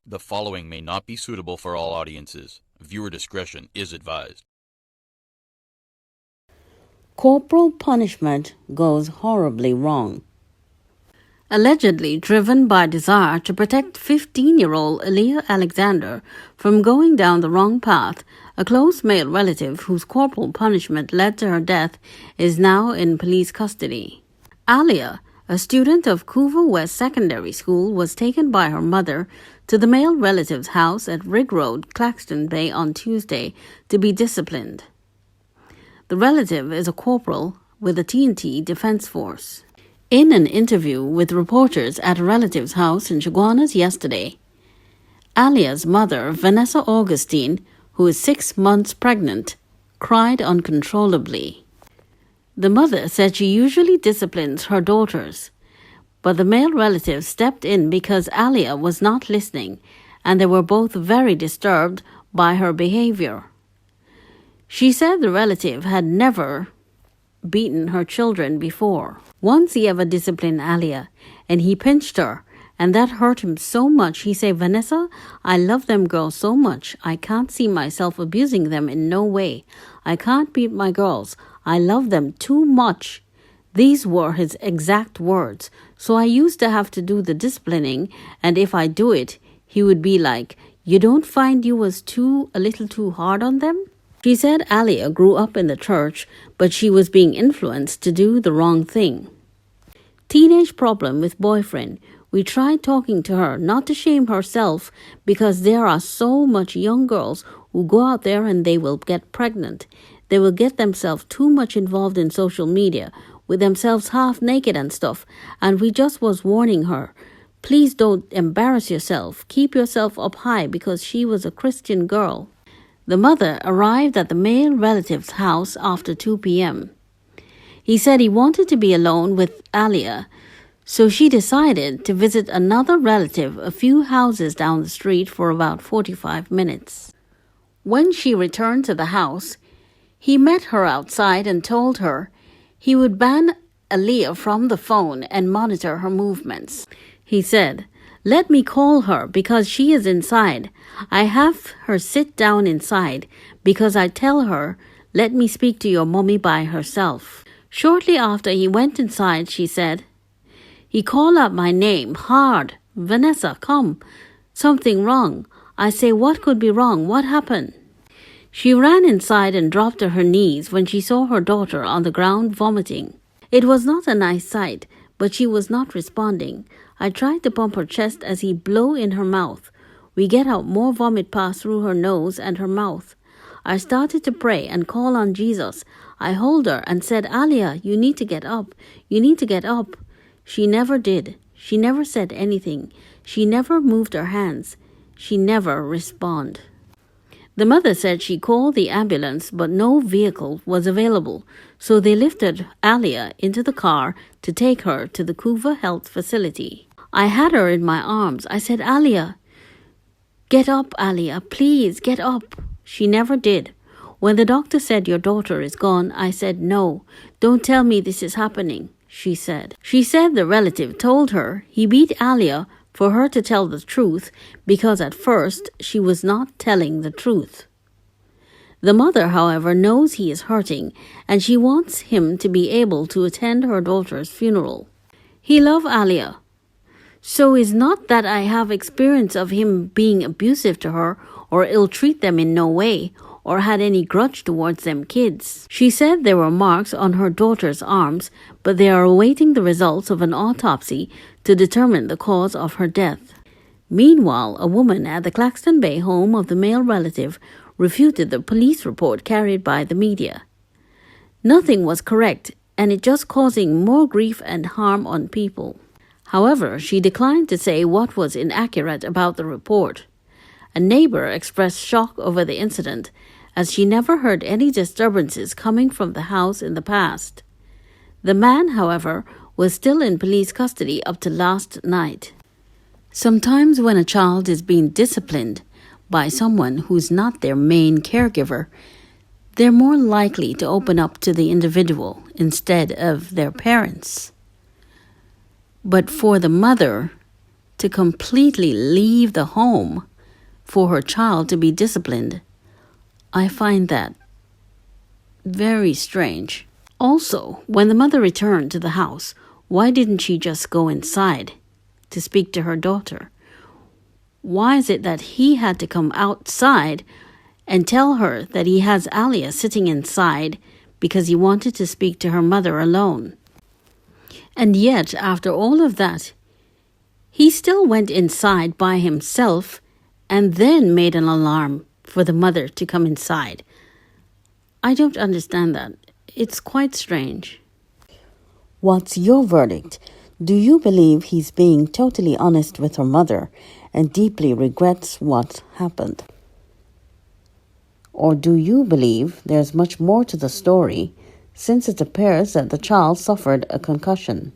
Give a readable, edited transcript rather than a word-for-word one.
The following may not be suitable for all audiences. Viewer discretion is advised. Corporal punishment goes horribly wrong. Allegedly driven by desire to protect 15-year-old Aliyah Alexander from going down the wrong path, a close male relative whose corporal punishment led to her death is now in police custody. Aliyah, a student of Couva West Secondary School, was taken by her mother to the male relative's house at Rig Road, Claxton Bay on Tuesday to be disciplined. The relative is a corporal with the T&TDefenceForce. In an interview with reporters at a relative's house in Chaguanas yesterday, Aliyah's mother, Vanessa Augustine, who is 6 months pregnant, cried uncontrollably. The mother said she usually disciplines her daughters, but the male relative stepped in because Aliyah was not listening, and they were both very disturbed by her behavior. She said the relative had never beaten her children before. Once he ever disciplined Aliyah, and he pinched her, and that hurt him so much. He said, "Vanessa, I love them girls so much. I can't see myself abusing them in no way. I can't beat my girls. I love them too much." These were his exact words. So I used to have to do the disciplining, and if I do it, he would be like, "You don't find you was a little too hard on them?" She said Aliyah grew up in the church, but she was being influenced to do the wrong thing. Teenage problem with boyfriend. We tried talking to her not to shame herself because there are so much young girls who go out there and they will get pregnant. They will get themselves too much involved in social media with themselves half naked and stuff, and we just was warning her. Please don't embarrass yourself. Keep yourself up high because she was a Christian girl. The mother arrived at the male relative's house after 2 p.m. He said he wanted to be alone with Aliyah, so she decided to visit another relative a few houses down the street for about 45 minutes. When she returned to the house, he met her outside and told her he would ban Aliyah from the phone and monitor her movements. He said, "Let me call her because she is inside. I have her sit down inside because I tell her, let me speak to your mommy by herself." Shortly after he went inside, she said, he called out my name hard. "Vanessa, come. Something wrong." I say, "What could be wrong? What happened?" She ran inside and dropped to her knees when she saw her daughter on the ground vomiting. It was not a nice sight, but she was not responding. I tried to pump her chest as he blew in her mouth. We get out more vomit passed through her nose and her mouth. I started to pray and call on Jesus. I hold her and said, "Aliyah, you need to get up. You need to get up." She never did. She never said anything. She never moved her hands. She never responded. The mother said she called the ambulance, but no vehicle was available, so they lifted Aliyah into the car to take her to the Couva Health Facility. I had her in my arms. I said, "Aliyah, get up, Aliyah, please get up." She never did. When the doctor said, "Your daughter is gone," I said, "No, don't tell me this is happening," she said. She said the relative told her he beat Aliyah for her to tell the truth because at first she was not telling the truth. The mother, however, knows he is hurting and she wants him to be able to attend her daughter's funeral. He loves Aliyah. So it's not that I have experience of him being abusive to her or ill-treat them in no way or had any grudge towards them kids. She said there were marks on her daughter's arms, but they are awaiting the results of an autopsy to determine the cause of her death. Meanwhile, a woman at the Claxton Bay home of the male relative refuted the police report carried by the media. Nothing was correct, and it just causing more grief and harm on people. However, she declined to say what was inaccurate about the report. A neighbor expressed shock over the incident, as she never heard any disturbances coming from the house in the past. The man, however, was still in police custody up to last night. Sometimes when a child is being disciplined by someone who's not their main caregiver, they're more likely to open up to the individual instead of their parents. But for the mother to completely leave the home for her child to be disciplined. I find that very strange. Also, when the mother returned to the house, why didn't she just go inside to speak to her daughter? Why is it that he had to come outside and tell her that he has Aliyah sitting inside because he wanted to speak to her mother alone? And yet, after all of that, he still went inside by himself and then made an alarm for the mother to come inside. I don't understand that. It's quite strange. What's your verdict? Do you believe he's being totally honest with her mother and deeply regrets what happened? Or do you believe there's much more to the story, since it appears that the child suffered a concussion?